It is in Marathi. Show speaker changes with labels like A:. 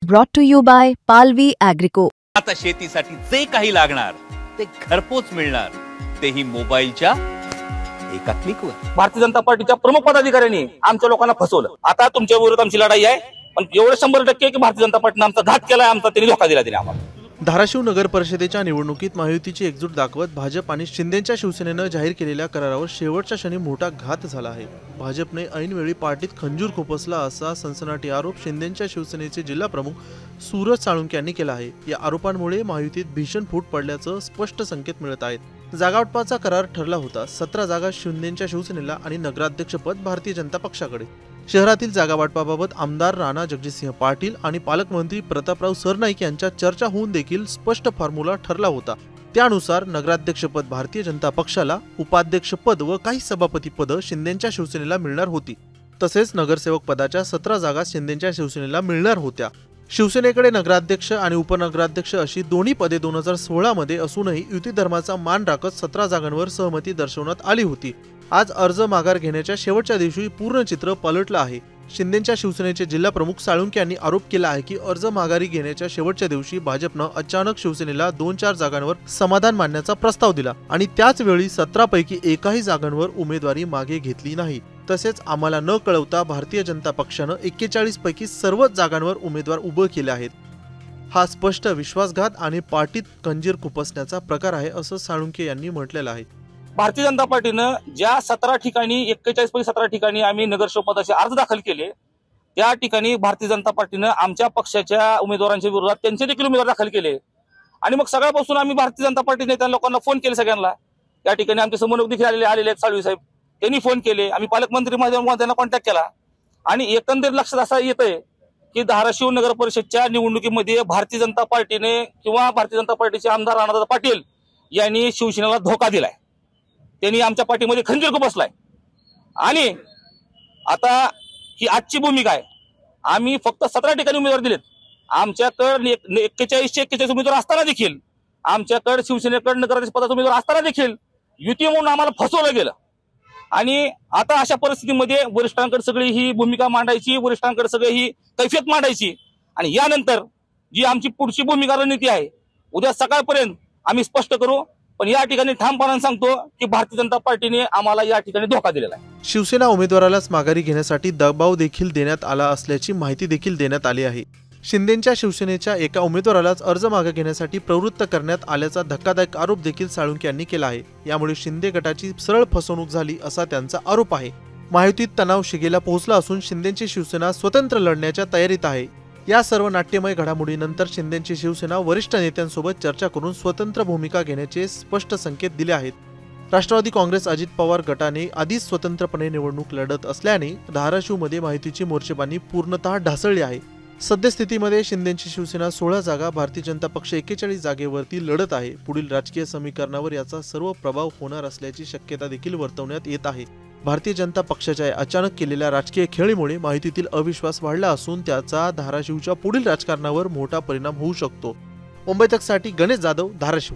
A: Brought to you by Palvi Agrico.
B: आता शेतीसाठी जे काही लागणार ते घरपोच मिळणार, तेही मोबाईलच्या एका क्लिकवर।
C: भारतीय जनता पार्टीच्या प्रमुख पदाधिकाऱ्यांनी आमच्या लोकांना फसवलं। आता तुमच्या विरोधात आमची लढाई आहे, पण एवढं 100% की भारतीय जनता पार्टीने आमचा घात केलाय, आमचा त्यांनी धोका दिला आम्हाला।
D: धाराशिव नगर परिषदेच्या निवडणुकीत महायुतीची एकजूट दाखवत भाजप आणि शिंदेच्या शिवसेनेनं जाहीर केलेल्या करारावर शेवटच्या क्षणी मोठा घात झाला आहे। भाजपने ऐनवेळी पार्टीत खंजूर खुपसला असा सनसनाटी आरोप शिंदेच्या शिवसेनेचे जिल्हा प्रमुख सूरज साळुंखे यांनी केला आहे। या आरोपांमुळे महायुतीत भीषण फूट पडल्याचं स्पष्ट संकेत मिळत आहेत। जागावाटपाचा करार ठरला होता। 17 जागा शिंदेच्या शिवसेनेला आणि नगराध्यक्षपद भारतीय जनता पक्षाकडे। शहरातील जागावाटपाबाबत आमदार राणा जगजितसिंह पाटील आणि पालकमंत्री प्रतापराव सरनाईक यांच्या चर्चा होऊन देखील स्पष्ट फॉर्म्युला ठरला होता। त्यानुसार नगराध्यक्षपद भारतीय जनता पक्षाला, उपाध्यक्षपद व काही सभापती पद शिंदेच्या शिवसेनेला मिळणार होती। तसेच नगरसेवक पदाच्या 17 जागा शिंदेच्या शिवसेनेला मिळणार होत्या। शिवसेनेकडे नगराध्यक्ष आणि उपनगराध्यक्ष अशी दोन्ही पदे 2016 मध्ये असूनही युती धर्माचा मान राखत 17 जागांवर सहमती दर्शवण्यात आली होती। आज अर्ज माघार घेण्याच्या शेवटच्या दिवशी पूर्ण चित्र पलटलं आहे। शिंदेच्या शिवसेनेचे जिल्हा प्रमुख साळुंखे यांनी आरोप केला आहे की अर्ज माघारी घेण्याच्या शेवटच्या दिवशी भाजपनं अचानक शिवसेनेला 2-4 जागांवर समाधान मानण्याचा प्रस्ताव दिला आणि त्याच वेळी 17 पैकी एकाही जागांवर उमेदवारी मागे घेतली नाही। तसेच आम्हाला न कळवता भारतीय जनता पक्षानं 41 पैकी सर्वच जागांवर उमेदवार उभे केले आहेत। हा स्पष्ट विश्वासघात आणि पार्टीत खंजीर खुपसण्याचा प्रकार आहे असं साळुंखे यांनी म्हटलेलं आहे।
C: भारतीय जनता पार्टीनं ज्या 17 ठिकाणी 41 पैकी 17 ठिकाणी आम्ही नगरसेवक पदाचे अर्ज दाखल केले, त्या ठिकाणी भारतीय जनता पार्टीनं आमच्या पक्षाच्या उमेदवारांच्या विरोधात त्यांचे देखील उमेदवार दाखल केले। आणि मग सगळ्यापासून आम्ही भारतीय जनता पार्टीने त्या लोकांना फोन केले सगळ्यांना। त्या ठिकाणी आमचे समन्वयक देखील आलेले आहेत साळवी साहेब, त्यांनी फोन केले। आम्ही पालकमंत्री त्यांना कॉन्टॅक्ट केला आणि एकंदरीत लक्षात असं येतंय की धाराशिव नगर परिषदच्या निवडणुकीमध्ये भारतीय जनता पार्टीने किंवा भारतीय जनता पार्टीचे आमदार राणा पाटील यांनी शिवसेनेला धोका दिलाय। त्यांनी आमच्या पार्टीमध्ये खंजीर खुपसलाय आणि आता ही आजची भूमिका आहे। आम्ही फक्त 17 ठिकाणी उमेदवार दिलेत। आमच्याकडे 41 उमेदवार असताना देखील, आमच्याकडे शिवसेनेकडे नगराध्यक्ष पदाचा उमेदवार असताना देखील युती म्हणून आम्हाला फसवलं गेलं। आणि आता अशा परिस्थितीमध्ये वरिष्ठांकडे सगळी ही भूमिका मांडायची, वरिष्ठांकडे सगळी ही कैफियत मांडायची आणि यानंतर जी आमची पुढची भूमिका रणनीती आहे उद्या सकाळपर्यंत आम्ही स्पष्ट करू। पण या ठिकाणी ठामपणाने सांगतो की भारतीय जनता पार्टीने आम्हाला या ठिकाणी धोका दिलेला आहे।
D: शिवसेना उमेदवारालाच माघारी घेण्यासाठी दबाव देखील देण्यात आला असल्याची माहिती देखील देण्यात आली आहे। शिंदेच्या शिवसेनेच्या एका उमेदवारालाच अर्ज मागे घेण्यासाठी प्रवृत्त करण्यात आल्याचा धक्कादायक आरोप देखील साळुंखे यांनी केला आहे। यामुळे शिंदे गटाची सरळ फसवणूक झाली असा त्यांचा आरोप आहे। महायुतीत तणाव शिगेला पोहोचला असून शिंदेची शिवसेना स्वतंत्र लढण्याच्या तयारीत आहे। या सर्व नाट्यमय घडामोडीनंतर शिंदेची शिवसेना वरिष्ठ नेत्यांसोबत चर्चा करून स्वतंत्र भूमिका घेण्याचे स्पष्ट संकेत दिले आहेत। राष्ट्रवादी काँग्रेस अजित पवार गटाने आधीच स्वतंत्रपणे निवडणूक लढत असल्याने धाराशिवमध्ये महायुतीची मोर्चेबांधणी पूर्णतः ढासळली आहे। सद्यस्थितीमध्ये शिंदेची शिवसेना 16 जागा, भारतीय जनता पक्ष 41 जागेवरती लढत आहे। पुढील राजकीय समीकरणावर याचा सर्व प्रभाव होणार असल्याची शक्यता देखील वर्तवण्यात येत आहे। भारतीय जनता पक्षाच्या अचानक केलेल्या राजकीय खेळीमुळे महायुतीतील अविश्वास वाढला असून त्याचा धाराशिवच्या पुढील राजकारणावर मोठा परिणाम होऊ शकतो। मुंबई तकसाठी गणेश जाधव, धाराशिव।